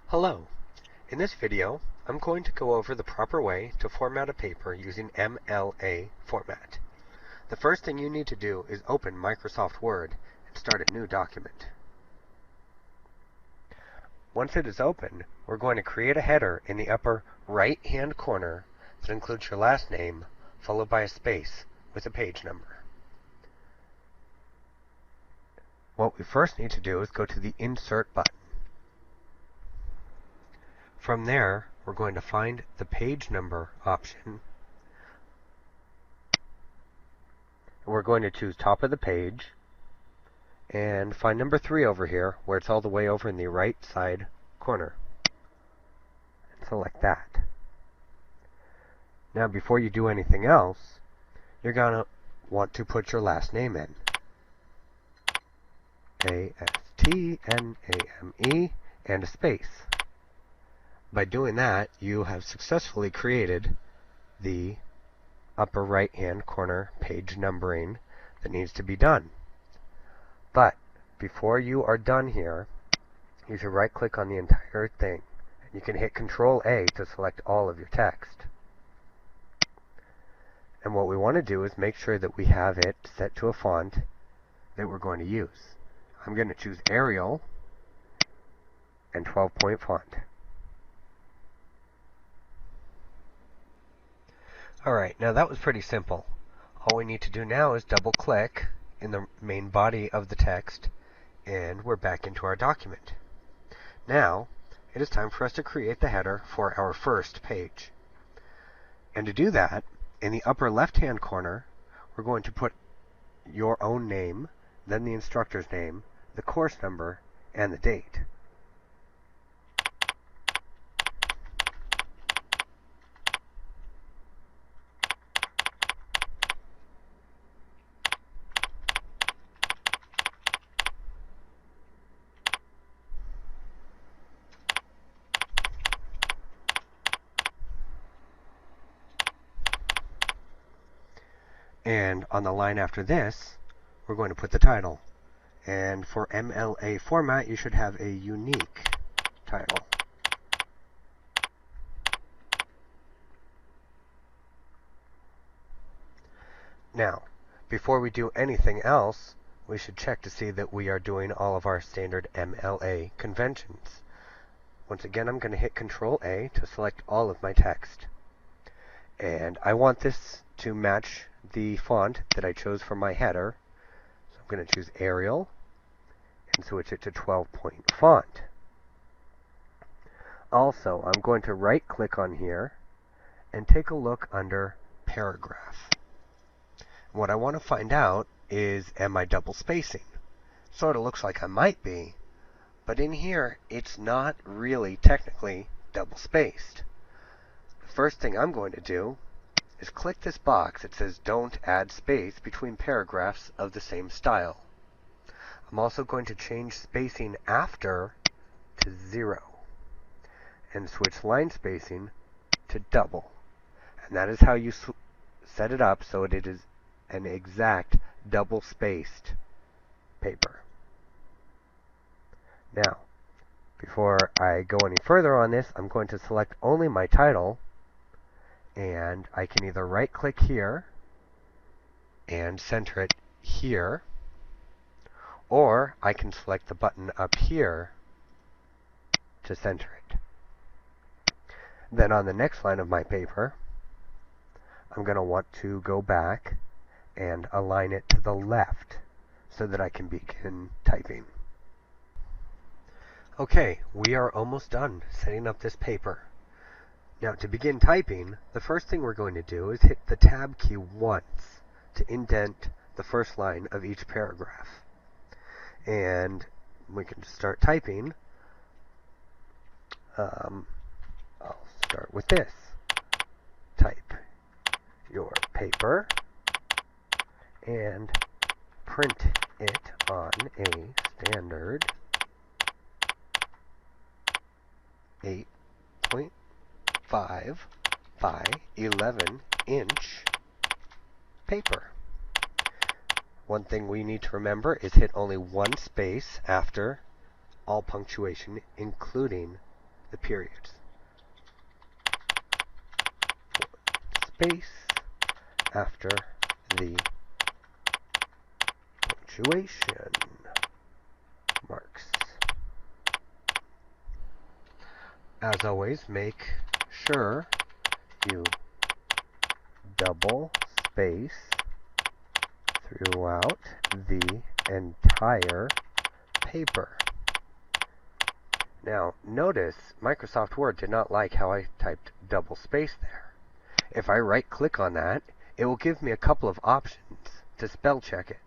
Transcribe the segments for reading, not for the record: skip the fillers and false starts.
Hello. In this video, I'm going to go over the proper way to format a paper using MLA Format. The first thing you need to do is open Microsoft Word and start a new document. Once it is open, we're going to create a header in the upper right-hand corner that includes your last name, followed by a space with a page number. What we first need to do is go to the Insert button. From there, we're going to find the page number option. We're going to choose top of the page and find number 3 over here where it's all the way over in the right side corner. And select that. Now before you do anything else, you're going to want to put your last name in. A-S-T-N-A-M-E and a space. By doing that, you have successfully created the upper right-hand corner page numbering that needs to be done. But before you are done here, you should right-click on the entire thing. And you can hit Control-A to select all of your text. And what we want to do is make sure that we have it set to a font that we're going to use. I'm going to choose Arial and 12-point font. Alright, now that was pretty simple. All we need to do now is double click in the main body of the text and we're back into our document. Now, it is time for us to create the header for our first page. And to do that, in the upper left-hand corner, we're going to put your own name, then the instructor's name, the course number, and the date. And on the line after this, we're going to put the title. And for MLA format, you should have a unique title. Now, before we do anything else, we should check to see that we are doing all of our standard MLA conventions. Once again, I'm going to hit Control-A to select all of my text. And I want this to match the font that I chose for my header. So I'm going to choose Arial and switch it to 12-point font. Also, I'm going to right-click on here and take a look under Paragraph. What I want to find out is, am I double spacing? Sort of looks like I might be, but in here, it's not really technically double spaced. The first thing I'm going to do is click this box that says don't add space between paragraphs of the same style. I'm also going to change spacing after to 0 and switch line spacing to double. And that is how you set it up so it is an exact double spaced paper. Now, before I go any further on this, I'm going to select only my title. And I can either right-click here and center it here, or I can select the button up here to center it. Then on the next line of my paper, I'm going to want to go back and align it to the left so that I can begin typing. Okay, we are almost done setting up this paper. Now, to begin typing, the first thing we're going to do is hit the Tab key once to indent the first line of each paragraph. And we can start typing. I'll start with this. Type your paper and print it on a standard 8.5 by 11 inch paper. One thing we need to remember is hit only one space after all punctuation, including the periods. Space after the punctuation marks. As always, make sure you double space throughout the entire paper. Now, notice Microsoft Word did not like how I typed double space there. If I right-click on that, it will give me a couple of options to spell check it.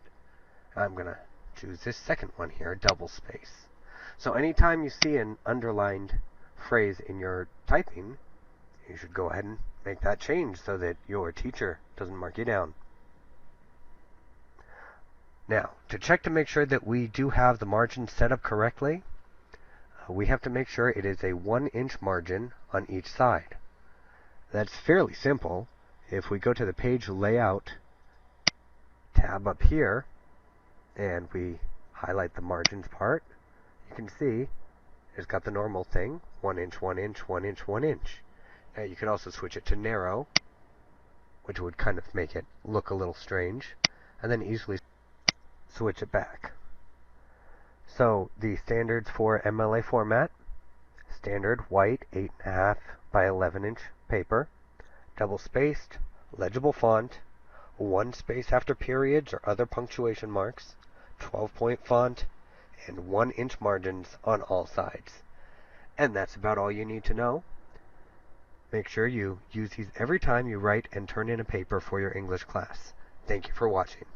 I'm going to choose this second one here, double space. So anytime you see an underlined phrase in your typing, you should go ahead and make that change so that your teacher doesn't mark you down. Now, to check to make sure that we do have the margin set up correctly, we have to make sure it is a 1-inch margin on each side. That's fairly simple. If we go to the page layout tab up here and we highlight the margins part, you can see it's got the normal thing, 1 inch, 1 inch, 1 inch, 1 inch. Now you could also switch it to narrow, which would kind of make it look a little strange, and then easily switch it back. So the standards for MLA format: standard white 8.5 by 11 inch paper, double spaced, legible font, 1 space after periods or other punctuation marks, 12-point font, and 1-inch margins on all sides. And that's about all you need to know. Make sure you use these every time you write and turn in a paper for your English class. Thank you for watching.